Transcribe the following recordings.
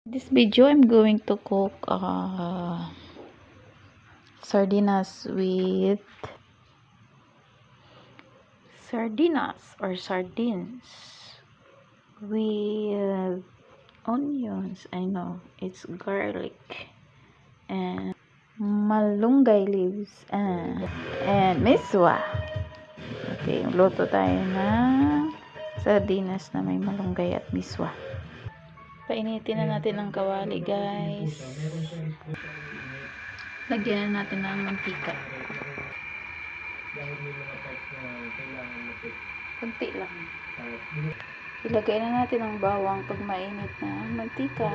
This video I'm going to cook sardinas or sardines with onions. I know it's garlic and malunggay leaves and miswa. Okay, luto tayo ng sardinas na may malunggay at miswa. Painitin na natin ang kawali, guys. Lagyan na natin ng mantika. Kunti lang. Ilagay na natin ang bawang pag mainit na ang mantika.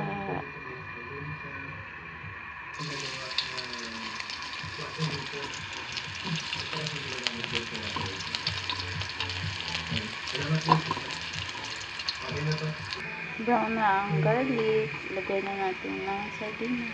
Brown na ang garlic. Lagay na natin ng sardinas.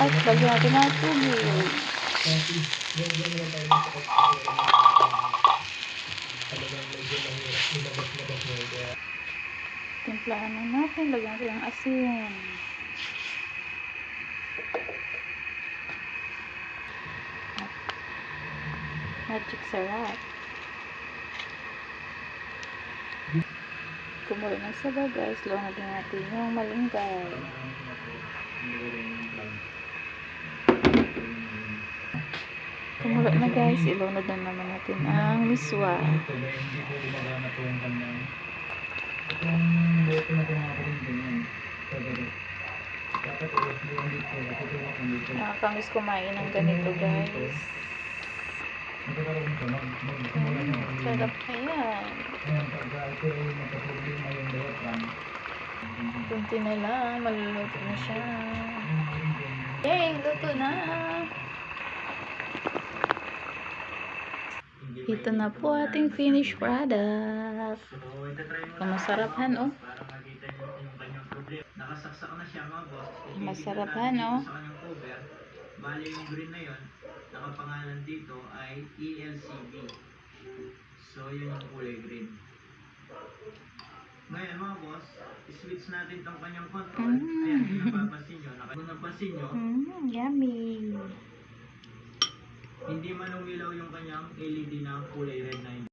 At lagyan natin ng tubig. Timplahan na natin. Lagyan natin ng asin. Magic sarap. Kumulo ng sabaw, guys. Lunod din natin yung malunggay. Kumulo na, guys. Ilunod na naman natin ang miswa. Nakakamiss kumain ng ganito, guys. Sarap na yan. Kunti na lang, maluluto na siya. Yay! Luto na! Ito na po ating finished product. Masarap han, oh. Masarap han, oh. Bali yung green na yun, nakapangalan dito ay ELCB. So, yun yung kulay green. Ngayon mga boss, switch natin tong kanyang control. Ayan, kung napapansin nyo, Yummy! Hindi man umilaw yung kanyang LED na kulay red na yun.